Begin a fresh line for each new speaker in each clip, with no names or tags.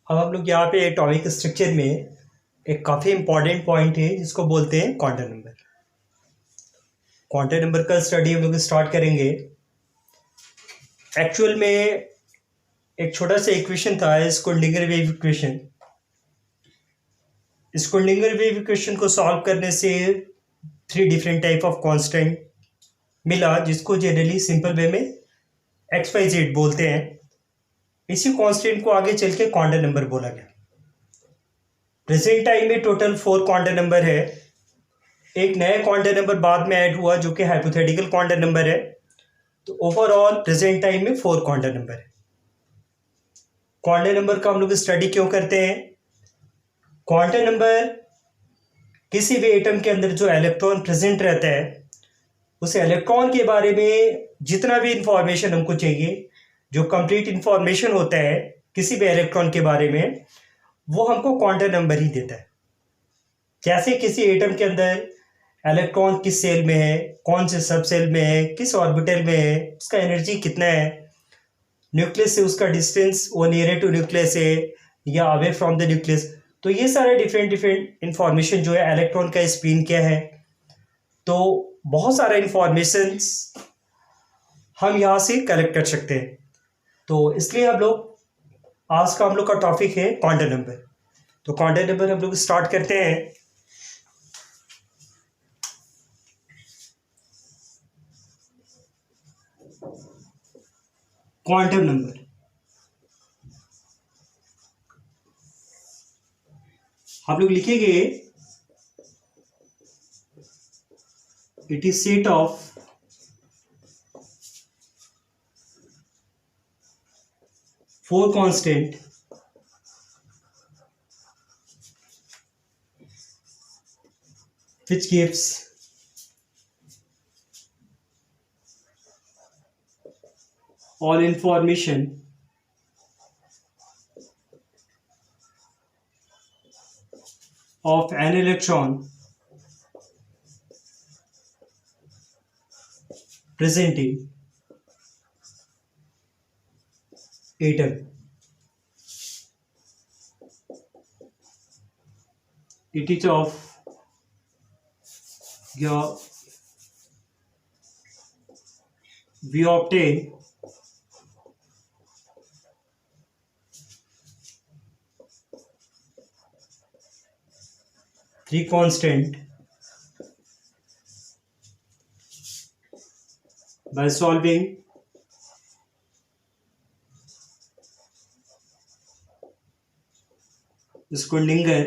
अब हम लोग यहाँ पे एटॉमिक स्ट्रक्चर में एक काफ़ी इंपॉर्टेंट पॉइंट है जिसको बोलते हैं क्वांटम नंबर। क्वांटम नंबर का स्टडी हम लोग स्टार्ट करेंगे। एक्चुअल में एक छोटा सा इक्वेशन था, Schrödinger wave equation. Schrödinger wave equation को सॉल्व करने से 3 डिफरेंट टाइप ऑफ कांस्टेंट मिला, जिसको जनरली सिंपल वे में एक्स वाई जेड बोलते हैं। इसी कांस्टेंट को आगे चल के क्वांटम नंबर बोला गया। प्रेजेंट टाइम में टोटल 4 क्वांटम नंबर है। एक नया क्वांटम नंबर बाद में ऐड हुआ जो कि हाइपोथेटिकल क्वांटम नंबर है। तो ओवरऑल प्रेजेंट टाइम में 4 क्वांटम नंबर है। क्वांटम नंबर का हम लोग स्टडी क्यों करते हैं? क्वांटम नंबर किसी भी एटम के अंदर जो इलेक्ट्रॉन प्रेजेंट रहता है, उस इलेक्ट्रॉन के बारे में जितना भी इंफॉर्मेशन हमको चाहिए, जो कंप्लीट इंफॉर्मेशन होता है किसी भी इलेक्ट्रॉन के बारे में, वो हमको क्वांटम नंबर ही देता है। जैसे किसी एटम के अंदर इलेक्ट्रॉन किस सेल में है, कौन से सब सेल में है, किस ऑर्बिटल में है, उसका एनर्जी कितना है, न्यूक्लियस से उसका डिस्टेंस, वो नियर टू न्यूक्लियस है या अवे फ्रॉम द न्यूक्लियस। तो ये सारे डिफरेंट डिफरेंट इंफॉर्मेशन जो है, इलेक्ट्रॉन का स्पिन क्या है, तो बहुत सारा इंफॉर्मेशन हम यहाँ से कलेक्ट कर सकते हैं। तो इसलिए हम लोग आज का हम लोग का टॉपिक है क्वांटम नंबर। तो क्वांटम नंबर हम लोग स्टार्ट करते हैं। क्वांटम नंबर हम लोग लिखेंगे, it is set of four constant which gives all information of an electron present in atom. It is of we obtain three constant by solving Schrödinger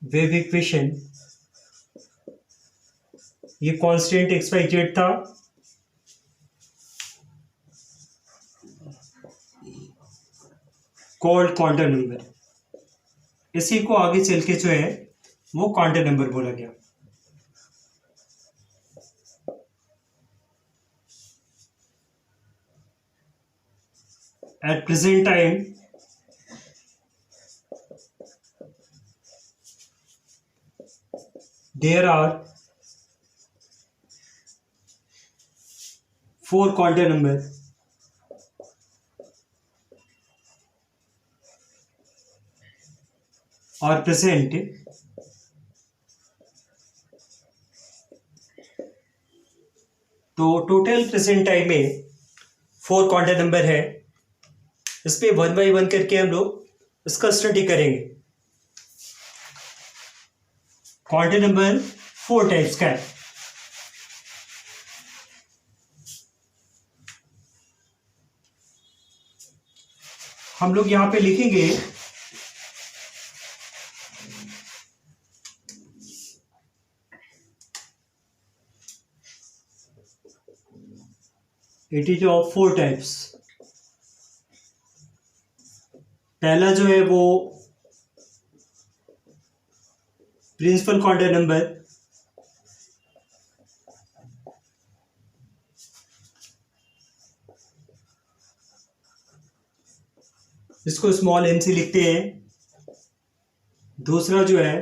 wave equation. ये constant x Y Z था। Called quantum number. इसी को आगे चल के जो है वो क्वांटम नंबर बोला गया। At present time there are 4 quantum number are present तो टोटल प्रेजेंट टाइम में 4 क्वांटम नंबर है। इस पे 1 बाई 1 करके हम लोग इसका स्टडी करेंगे। क्वांटम नंबर 4 टाइप्स का है। हम लोग यहां पे लिखेंगे इट इज ऑफ 4 टाइप्स। पहला जो है वो प्रिंसिपल क्वांटम नंबर, इसको स्मॉल एन से लिखते हैं। दूसरा जो है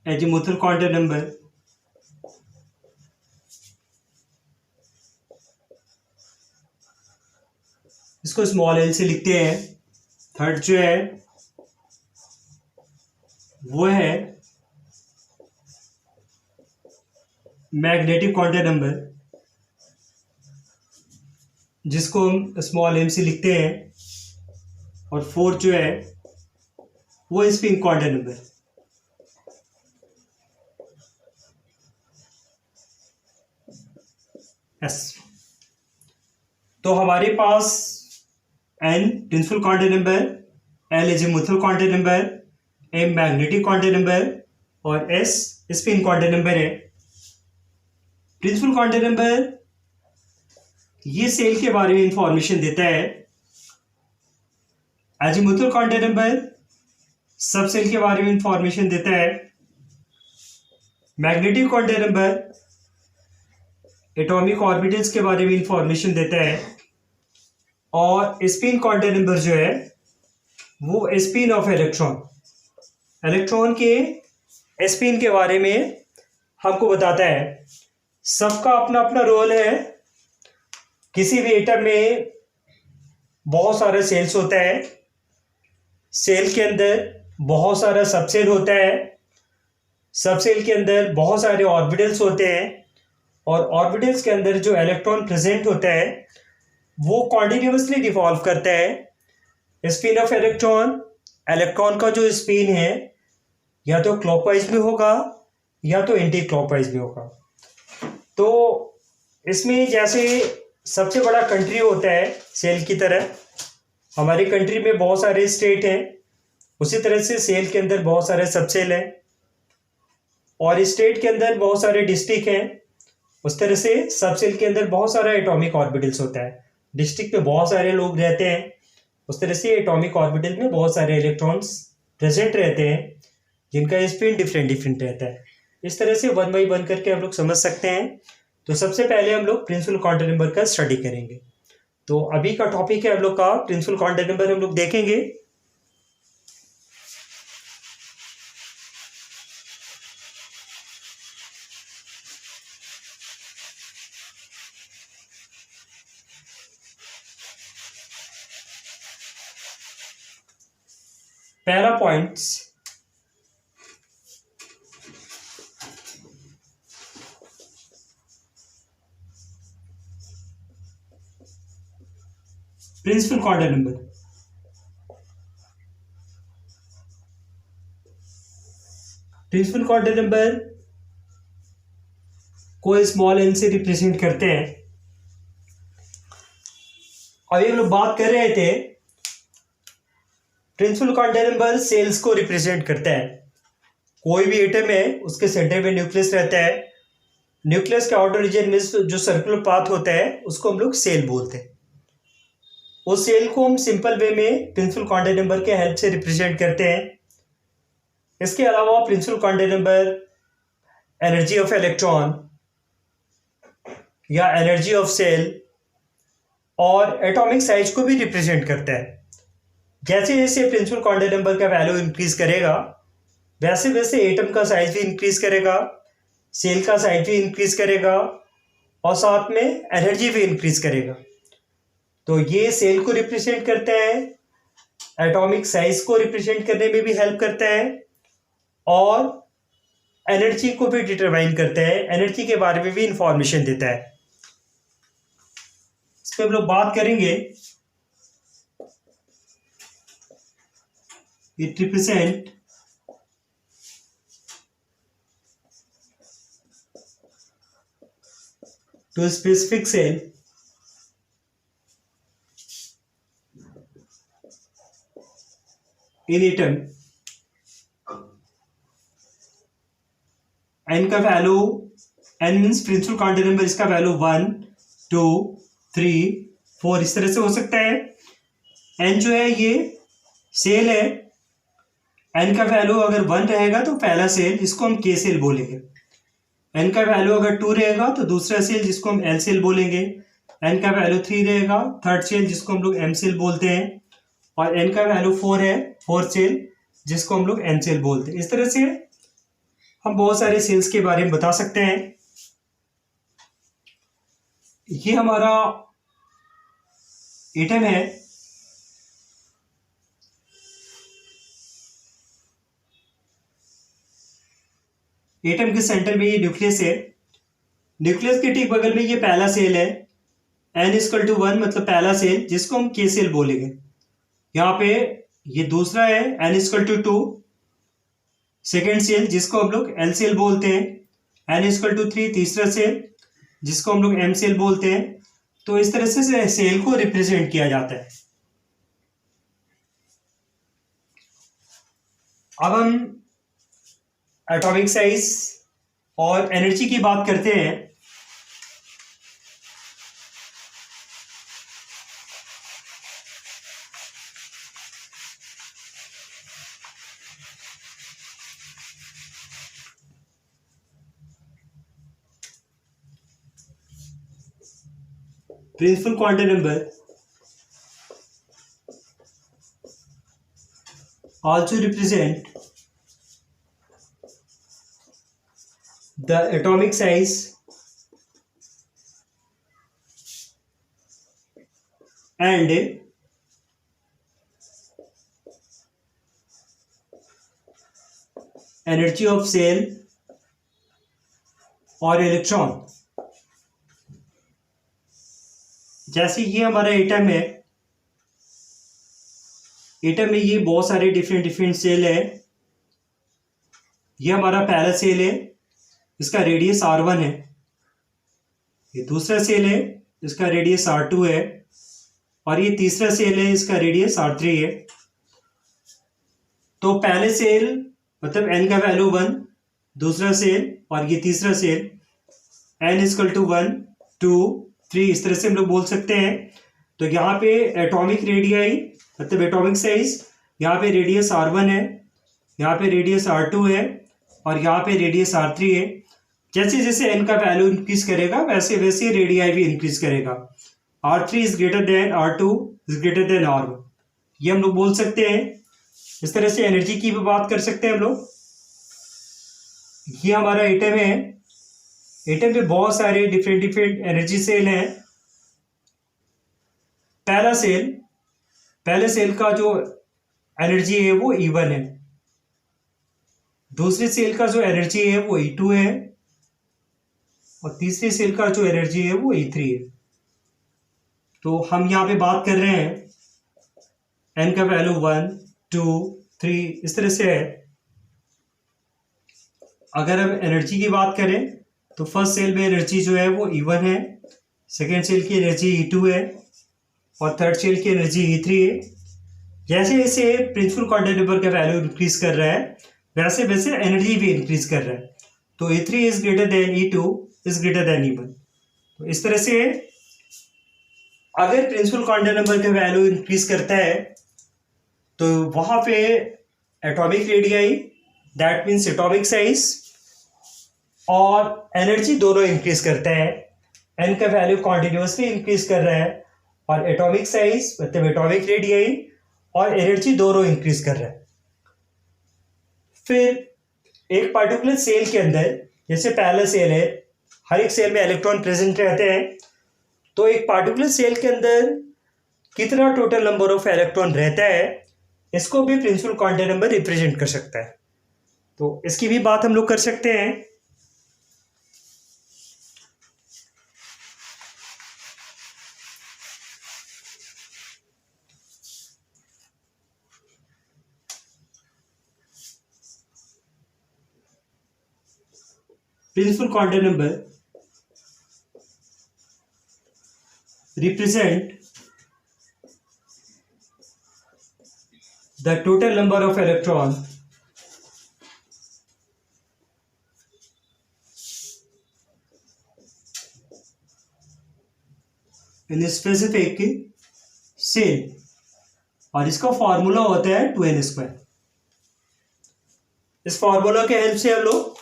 एजीमुथल क्वांटम नंबर, इसको स्मॉल एल से लिखते हैं। थर्ड जो है वो है मैग्नेटिक क्वांटम नंबर, जिसको हम स्मॉल एम से लिखते हैं। और फोर्थ जो है वो स्पिन क्वांटम नंबर। यस, तो हमारे पास N principal quantum number, L azimuthal quantum number, M magnetic quantum number और एस स्पिन क्वांटम नंबर है। प्रिंसिपल क्वांटम नंबर ये सेल के बारे में इंफॉर्मेशन देता है। Azimuthal quantum number subshell के बारे में इंफॉर्मेशन देता है। Magnetic quantum number atomic orbitals के बारे में इंफॉर्मेशन देता है। और स्पिन क्वांटम नंबर जो है वो स्पिन ऑफ इलेक्ट्रॉन, इलेक्ट्रॉन के स्पिन के बारे में हमको बताता है। सबका अपना अपना रोल है। किसी भी एटम में बहुत सारा सेल्स होता है, सेल के अंदर बहुत सारा सबसेल होता है, सबसेल के अंदर बहुत सारे ऑर्बिटल्स होते हैं और ऑर्बिटल्स के अंदर जो इलेक्ट्रॉन प्रेजेंट होता है वो कॉन्टिन्यूसली डिवॉल्व करता है। स्पिन ऑफ इलेक्ट्रॉन, इलेक्ट्रॉन का जो स्पिन है या तो क्लॉकवाइज में होगा या तो एंटी क्लॉकवाइज में होगा। तो इसमें जैसे सबसे बड़ा कंट्री होता है सेल की तरह, हमारी कंट्री में बहुत सारे स्टेट हैं, उसी तरह से सेल के अंदर बहुत सारे सबसेल हैं और स्टेट के अंदर बहुत सारे डिस्ट्रिक्ट हैं। उस तरह से सबसेल के अंदर बहुत सारा एटॉमिक ऑर्बिटल्स होता है। डिस्ट्रिक्ट में बहुत सारे लोग रहते हैं, उस तरह से एटॉमिक ऑर्बिटल में बहुत सारे इलेक्ट्रॉन्स प्रेजेंट रहते हैं जिनका स्पिन डिफरेंट डिफरेंट रहता है। इस तरह से वन बाई वन करके हम लोग समझ सकते हैं। तो सबसे पहले हम लोग प्रिंसिपल क्वांटम नंबर का स्टडी करेंगे। तो अभी का टॉपिक है हम लोग का प्रिंसिपल क्वांटम नंबर, हम लोग देखेंगे। पहला points, principal quantum number. Principal quantum number को स्मॉल एन से रिप्रेजेंट करते हैं। अभी हम लोग बात कर रहे थे प्रिंसिपल क्वांटम नंबर सेल्स को रिप्रेजेंट करता है। कोई भी एटम है उसके सेंटर में न्यूक्लियस रहता है। न्यूक्लियस के आउटर रीजन में जो सर्कुलर पाथ होता है उसको हम लोग सेल बोलते हैं। उस सेल को हम सिंपल वे में प्रिंसिपल क्वांटम नंबर के हेल्प से रिप्रेजेंट करते हैं। इसके अलावा principal quantum number energy of electron या एनर्जी ऑफ सेल और एटॉमिक साइज को भी रिप्रेजेंट करता है। जैसे जैसे प्रिंसिपल क्वांटम नंबर का वैल्यू इंक्रीज करेगा वैसे वैसे एटम का साइज भी इंक्रीज करेगा, सेल का साइज भी इंक्रीज करेगा और साथ में एनर्जी भी इंक्रीज करेगा। तो ये सेल को रिप्रेजेंट करता है, एटॉमिक साइज को रिप्रेजेंट करने में भी हेल्प करता है और एनर्जी को भी डिटरमाइन करता है, एनर्जी के बारे में भी इंफॉर्मेशन देता है। इस पर हम लोग बात करेंगे। It represent to specific shell in atom. N का value, N means principal quantum number, इसका वैल्यू 1 2 3 4 इस तरह से हो सकता है। एन जो है ये सेल है। एन का वैल्यू अगर 1 रहेगा तो पहला सेल जिसको हम के सेल बोलेंगे। एन का वैल्यू अगर 2 रहेगा तो दूसरा सेल जिसको हम एल सेल बोलेंगे। एन का वैल्यू 3 रहेगा, थर्ड सेल जिसको हम लोग एम सेल बोलते हैं। और एन का वैल्यू 4 है, फोर्थ सेल जिसको हम लोग एन सेल बोलते हैं। इस तरह से हम बहुत सारे सेल्स के बारे में बता सकते हैं। ये हमारा एटम है एटम के सेंटर में ये न्यूक्लियस है। न्यूक्लियस के ठीक बगल में ये पहला सेल है, n=1 मतलब पहला सेल, जिसको हम के सेल बोलेंगे। यहाँ पे ये दूसरा है n=2 सेकेंड सेल, जिसको हम लोग एल सेल बोलते हैं। n=3 तीसरा सेल, जिसको हम लोग एम सेल बोलते हैं। तो इस तरह से सेल को रिप्रेजेंट किया जाता है। अब हम एटॉमिक साइज और एनर्जी की बात करते हैं। Principal quantum number also represent the atomic size and energy of cell और इलेक्ट्रॉन। जैसे ये हमारा एटम है, एटम में ये बहुत सारे डिफरेंट सेल है। ये हमारा पहला सेल है, इसका रेडियस R1 है। ये दूसरा सेल है, इसका रेडियस R2 है। और ये तीसरा सेल है, इसका रेडियस R3 है। तो पहले सेल मतलब n का वैल्यू 1, दूसरा सेल और ये तीसरा सेल n=1 2 3 इस तरह से हम लोग बोल सकते हैं। तो यहाँ पे एटॉमिक रेडियाई मतलब एटॉमिक साइज, यहाँ पे रेडियस R1 है, यहाँ पे रेडियस R2 है और यहाँ पे रेडियस R3 है। जैसे जैसे n का वैल्यू इंक्रीज करेगा वैसे वैसे रेडियाई भी इंक्रीज करेगा। R3 is greater than R2 is greater than R1, ये हम लोग बोल सकते हैं। इस तरह से एनर्जी की भी बात कर सकते हैं हम लोग। ये हमारा एटम है, एटम में बहुत सारे डिफरेंट एनर्जी सेल हैं। पहले सेल का जो एनर्जी है वो E1 है, दूसरे सेल का जो एनर्जी है वो E2 है और तीसरे सेल का जो एनर्जी है वो E3 है। तो हम यहाँ पे बात कर रहे हैं n का वैल्यू 1 2 3 इस तरह से है। अगर हम एनर्जी की बात करें तो फर्स्ट सेल में एनर्जी जो है वो E1 है, सेकेंड सेल की एनर्जी E2 है और थर्ड सेल की एनर्जी E3 है। जैसे जैसे प्रिंसिपल क्वांटम नंबर का वैल्यू इंक्रीज कर रहा है वैसे वैसे एनर्जी भी इंक्रीज कर रहा है। तो E3 is greater than E2 is greater than E1। तो इस तरह से अगर प्रिंसिपल क्वांटम नंबर का वैल्यू इंक्रीज करता है तो वहां पे atomic radii that means atomic size और एनर्जी दोनों इंक्रीज करता है। n का वैल्यू कॉन्टिन्यूसली इंक्रीज कर रहा है और एटॉमिक साइज मतलब एटॉमिक रेडियाई और एनर्जी दोनों इंक्रीज कर रहा है। फिर एक पार्टिकुलर सेल के अंदर, जैसे पहला सेल है, हर एक सेल में इलेक्ट्रॉन प्रेजेंट रहते हैं। तो एक पार्टिकुलर सेल के अंदर कितना टोटल नंबर ऑफ इलेक्ट्रॉन रहता है इसको भी प्रिंसिपल क्वांटम नंबर रिप्रेजेंट कर सकता है। तो इसकी भी बात हम लोग कर सकते हैं। Principal quantum number represent the total number of electron in a specific cell और इसका फॉर्मूला होता है 2n²। इस फॉर्मूला के हेल्प से हम लोग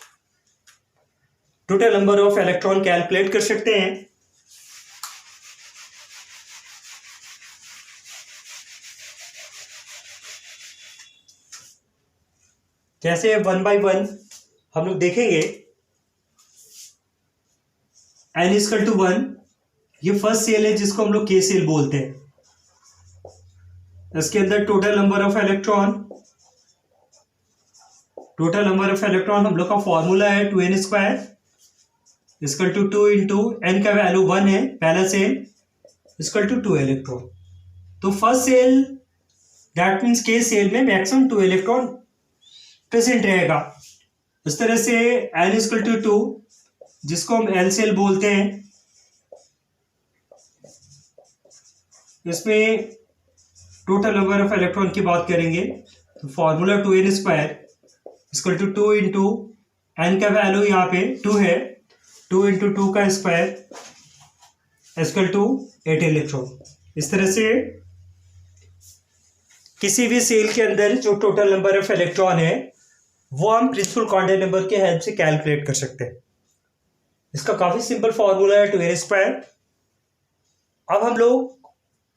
total number of electron calculate कर सकते हैं। जैसे 1 by 1 हम लोग देखेंगे। n=1 ये फर्स्ट सेल है जिसको हम लोग के सेल बोलते हैं। इसके अंदर total number of electron total number of electron हम लोग का फॉर्मूला है 2n² equal to 2 into n का वैल्यू 1 है पहला सेल इक्वल टू 2 इलेक्ट्रॉन। तो first shell that means K shell में मैक्सिमम 2 इलेक्ट्रॉन प्रेजेंट रहेगा। इस तरह से n इक्वल टू 2 जिसको हम एल सेल बोलते हैं, इसमें टोटल नंबर ऑफ इलेक्ट्रॉन की बात करेंगे तो formula 2n² equal to 2 into n का वैल्यू यहाँ पे 2 है, 2 इंटू 2 का स्क्वायर इक्वल टू 8 इलेक्ट्रॉन। इस तरह से किसी भी सेल के अंदर जो टोटल नंबर ऑफ इलेक्ट्रॉन है वो हम प्रिंसिपल क्वांटम नंबर के हेल्प से कैलकुलेट कर सकते हैं। इसका काफी सिंपल फॉर्मूला है 2n²। अब हम लोग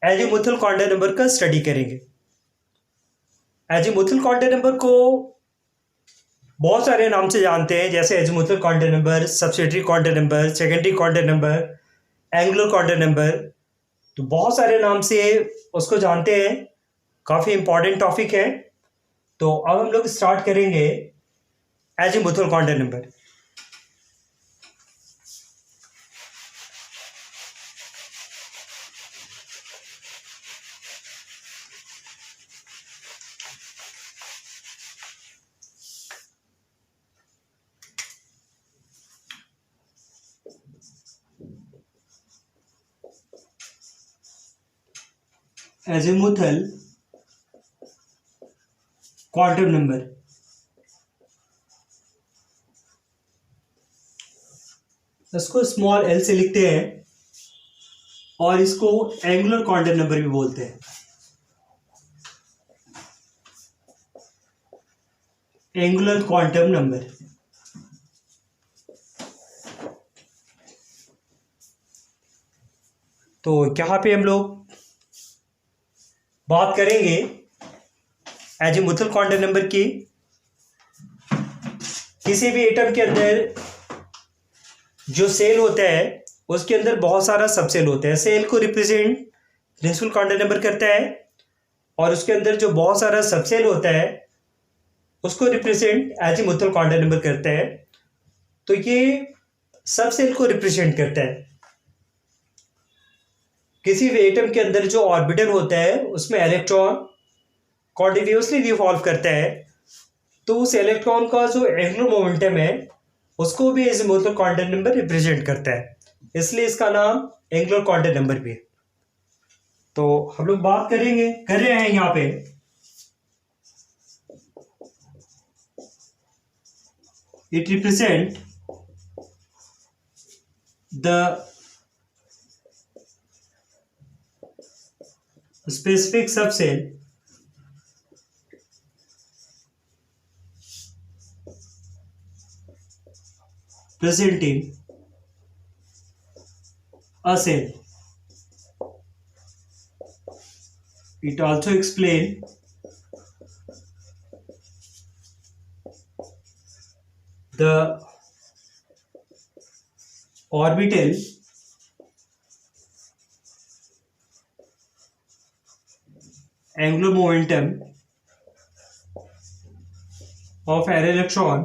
एजीमुथल क्वांटम नंबर का स्टडी करेंगे। एजीमुथल क्वांटम नंबर को बहुत सारे नाम से जानते हैं, जैसे azimuthal quantum number, subsidiary quantum number, secondary quantum number, angular quantum number, तो बहुत सारे नाम से उसको जानते हैं। काफ़ी इंपॉर्टेंट टॉपिक है। तो अब हम लोग स्टार्ट करेंगे azimuthal quantum number. Azimuthal quantum number, इसको स्मॉल एल से लिखते हैं और इसको एंगुलर क्वांटम नंबर भी बोलते हैं। Angular quantum number. तो यहाँ पे हम लोग बात करेंगे एजीमुथल क्वांटम नंबर की। किसी भी एटम के अंदर जो सेल होता है उसके अंदर बहुत सारा सबसेल होता है। सेल को रिप्रेजेंट प्रिंसिपल क्वांटम नंबर करता है और उसके अंदर जो बहुत सारा सबसेल होता है उसको रिप्रेजेंट एजीमुथल क्वांटम नंबर करता है। तो ये सबसेल को रिप्रेजेंट करता है। किसी भी एटम के अंदर जो ऑर्बिटल होता है उसमें इलेक्ट्रॉन कॉन्टिन्यूसली रिवॉल्व करता है, तो उस इलेक्ट्रॉन का जो एंगुलर मोमेंटम है उसको भी एजीमुथल क्वांटम नंबर रिप्रेजेंट करता है, इसलिए इसका नाम एंगुलर क्वांटम नंबर भी है। तो हम लोग बात कर रहे हैं यहाँ पे it represent the specific subcell present in a cell. It also explain the orbital angular momentum of an electron,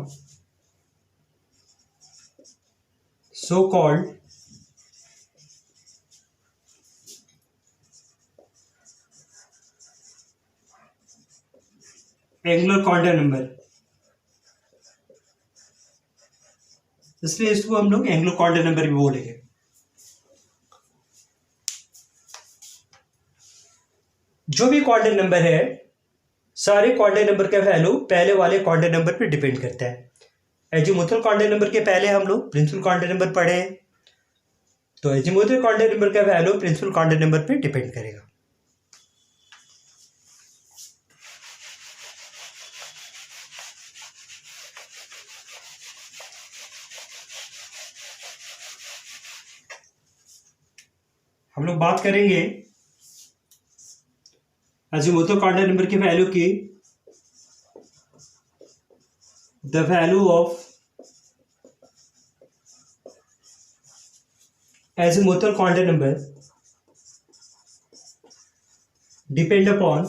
so called angular quantum number, इसलिए इसको हम लोग एंगुलर क्वांटम नंबर भी बोलेंगे। जो भी क्वांटम नंबर है सारे क्वांटम नंबर का वैल्यू पहले वाले क्वांटम नंबर पे डिपेंड करता है। एजीमुथल क्वांटम नंबर के पहले हम लोग प्रिंसिपल क्वांटम नंबर पढ़े हैं, तो एजीमुथल क्वांटम नंबर का वैल्यू प्रिंसिपल क्वांटम नंबर पे डिपेंड करेगा। हम लोग बात करेंगे एजीमुथल क्वांटम नंबर की वैल्यू की। The value of azimuthal quantum number depend upon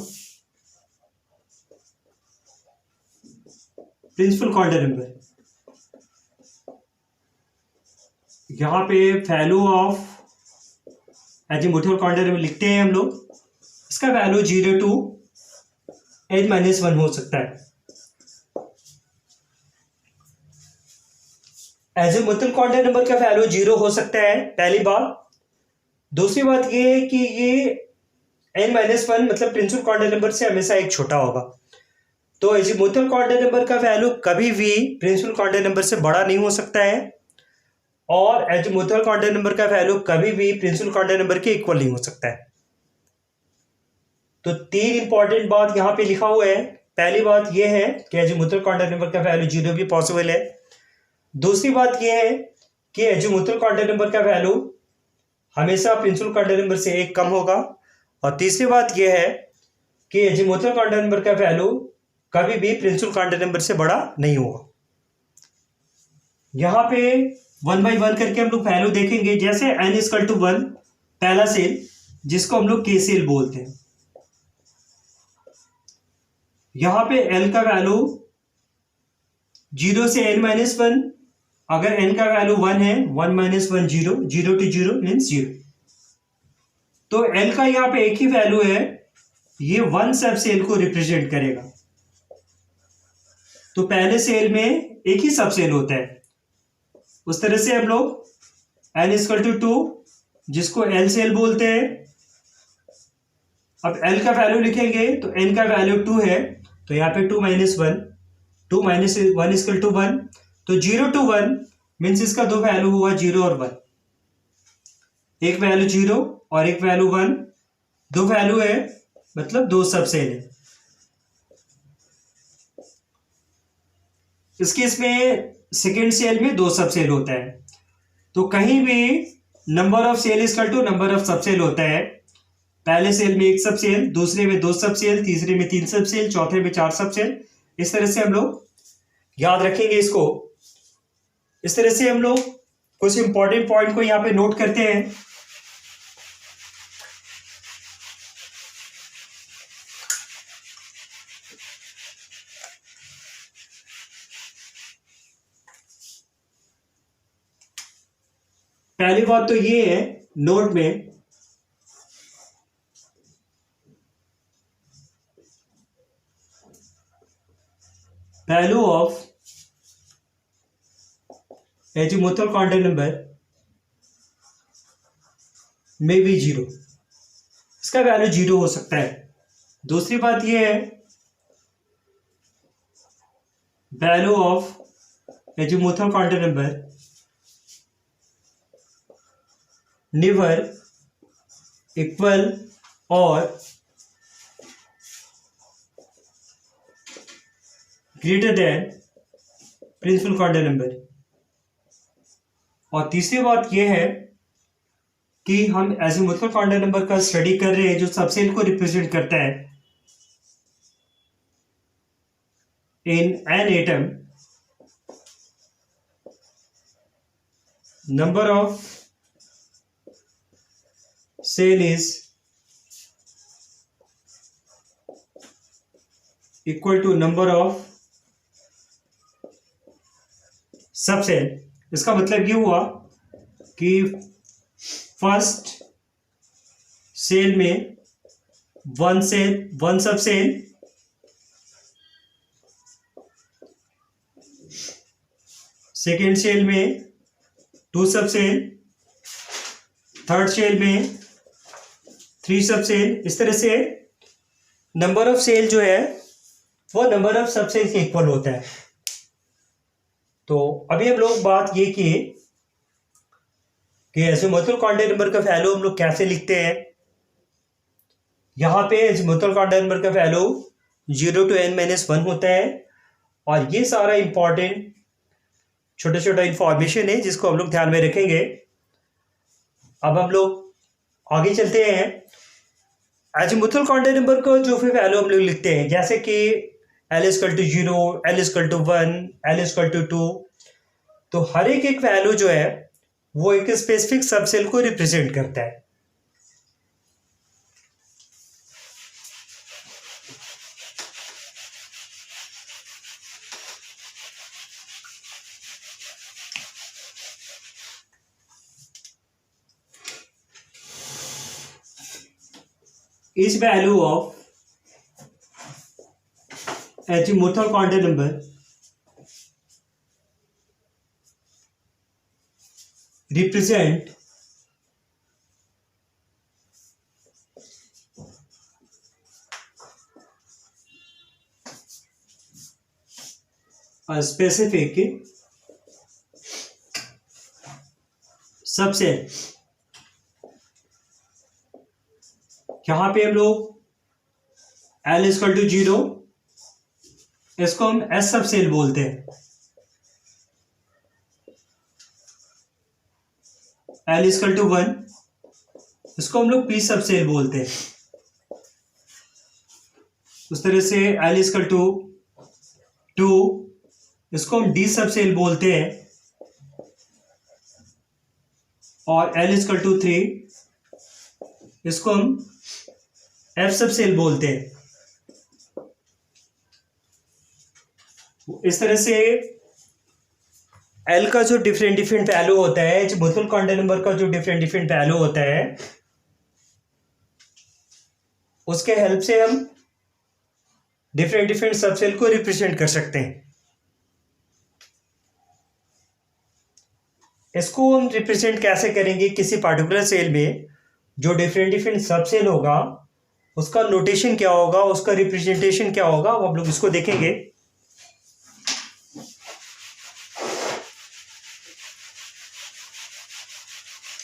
principal quantum number, यहाँ पे value of azimuthal quantum number लिखते हैं हम लोग, इसका वैल्यू 0 to n-1 हो सकता है। एजीमुथल क्वांटम नंबर का वैल्यू 0 हो सकता है, पहली बात। दूसरी बात ये है कि ये n-1 मतलब प्रिंसिपल क्वांटम नंबर से हमेशा एक छोटा होगा। तो एजीमुथल क्वांटम नंबर का वैल्यू कभी भी प्रिंसिपल क्वांटम नंबर से बड़ा नहीं हो सकता है, और एजीमुथल क्वांटम नंबर का वैल्यू कभी भी प्रिंसिपल क्वांटम नंबर के इक्वल नहीं हो सकता है। तो 3 इंपॉर्टेंट बात यहाँ पे लिखा हुआ है। पहली बात यह है कि एजीमुथल क्वांटम नंबर का वैल्यू 0 भी पॉसिबल है। दूसरी बात यह है कि एजीमुथल क्वांटम नंबर का वैल्यू हमेशा प्रिंसिपल क्वांटम नंबर से एक कम होगा। और तीसरी बात यह है कि एजीमुथल क्वांटम नंबर का वैल्यू कभी भी प्रिंसिपल क्वांटम नंबर से बड़ा नहीं होगा। यहाँ पे 1 by 1 करके हम लोग वैल्यू देखेंगे। जैसे n=1 पहला सेल, जिसको हम लोग k सेल बोलते हैं, यहाँ पे l का वैल्यू 0 से n-1, अगर n का वैल्यू 1 है, 1 - 1 0, 0 to 0 मीन्स 0। तो l का यहाँ पे एक ही वैल्यू है, ये 1 सब सेल को रिप्रेजेंट करेगा। तो पहले सेल में एक ही सब सेल होता है। उस तरह से हम लोग n=2, जिसको l सेल बोलते हैं, अब l का वैल्यू लिखेंगे तो n का वैल्यू 2 है, तो यहाँ पे 2 - 1, 2 - 1 = 1, तो 0 to 1 मीन्स इसका दो वैल्यू हुआ 0 और 1, एक वैल्यू 0 और एक वैल्यू 1, दो वैल्यू है मतलब दो सब सेल है। इस केस में सेकेंड सेल में दो सब सेल होता है। तो कहीं भी number of shell = number of sub shell होता है। पहले सेल में एक सब सेल, दूसरे में दो सब सेल, तीसरे में 3 सब सेल, चौथे में 4 सब सेल। इस तरह से हम लोग याद रखेंगे इसको। इस तरह से हम लोग कुछ इंपॉर्टेंट पॉइंट को यहां पे नोट करते हैं। पहली बात तो ये है नोट में, value of azimuthal quantum number में भी 0, इसका वैल्यू 0 हो सकता है। दूसरी बात यह है value of azimuthal quantum number never equal और greater than principal quantum number. और तीसरी बात यह है कि हम एजीमुथल क्वांटम नंबर का स्टडी कर रहे हैं जो सबसेल को रिप्रेजेंट करता है in an atom, number of shell is equal to number of subshell. इसका मतलब ये हुआ कि फर्स्ट सेल में 1 सब सेल, सेकेंड सेल में 2 सब सेल, थर्ड सेल में 3 सब सेल। इस तरह से नंबर ऑफ सेल जो है वो नंबर ऑफ सब सेल के इक्वल होता है। तो अभी हम लोग बात ये की कि एजीमुथल क्वांटम नंबर का वैल्यू हम लोग कैसे लिखते हैं। यहाँ पे एजीमुथल क्वांटम नंबर का वैल्यू 0 to n-1 होता है। और ये सारा इंपॉर्टेंट छोटा छोटा इंफॉर्मेशन है जिसको हम लोग ध्यान में रखेंगे। अब हम लोग आगे चलते हैं। एजीमुथल क्वांटम नंबर को जो फिर वैल्यू हम लोग लिखते हैं, जैसे कि l=0, l=1, l=2, तो हर एक वैल्यू जो है वो एक स्पेसिफिक सबसेल को रिप्रेजेंट करता है। each value of azimuthal quantum number represent a specific subset. यहां पे हम लोग L इक्वल टू 0, इसको हम S सबसेल बोलते हैं। L इक्वल टू 1, इसको हम लोग P सबसेल बोलते हैं। उस तरह से L इक्वल टू 2, इसको हम D सबसेल बोलते हैं। और L इक्वल टू 3, इसको हम F सबसेल बोलते हैं। इस तरह से L का जो डिफरेंट वैल्यू होता है, अज़ीमुथल क्वांटम नंबर का जो डिफरेंट वैल्यू होता है, उसके हेल्प से हम डिफरेंट सबसेल को रिप्रेजेंट कर सकते हैं। इसको हम रिप्रेजेंट कैसे करेंगे? किसी पार्टिकुलर सेल में जो डिफरेंट सबसेल होगा, उसका नोटेशन क्या होगा, उसका रिप्रेजेंटेशन क्या होगा, अब हम लोग इसको देखेंगे।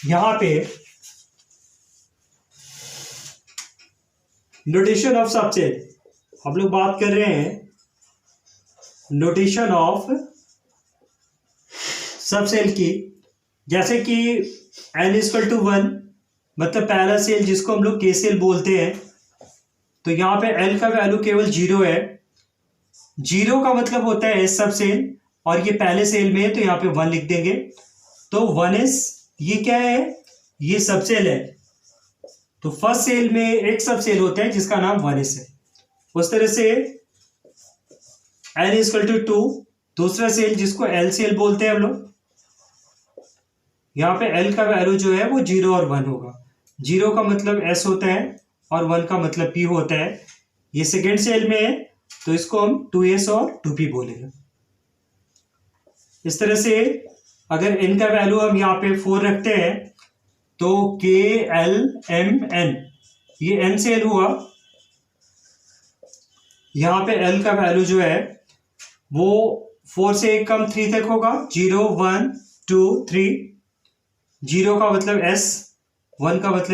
यहां पे नोटेशन ऑफ सबसेल हम लोग बात कर रहे हैं। नोटेशन ऑफ सबसेल की, जैसे कि N इक्वल टू 1 मतलब पहला सेल जिसको हम लोग K सेल बोलते हैं, तो यहाँ पे L का वैल्यू केवल 0 है। 0 का मतलब होता है S सबसेल, और ये पहले सेल में है तो यहाँ पे 1 लिख देंगे। तो 1S ये क्या है? ये सबसेल है। तो फर्स्ट सेल में एक सबसेल होता है जिसका नाम 1S है। उस तरह से N इक्वल टू 2 दूसरा सेल जिसको L सेल बोलते हैं हम लोग। यहाँ पे L का वैल्यू जो है वो 0 और 1 होगा। 0 का मतलब S होता है और 1 का मतलब P होता है। ये सेकेंड सेल में है तो इसको हम 2S और 2P बोलेंगे। इस तरह से अगर N का वैल्यू हम यहाँ पे 4 रखते हैं तो K L M N ये N सेल हुआ। यहाँ पे L का वैल्यू जो है वो 4 से कम 3 तक होगा। 0 1 2 3। 0 का मतलब S, 1 का मतलब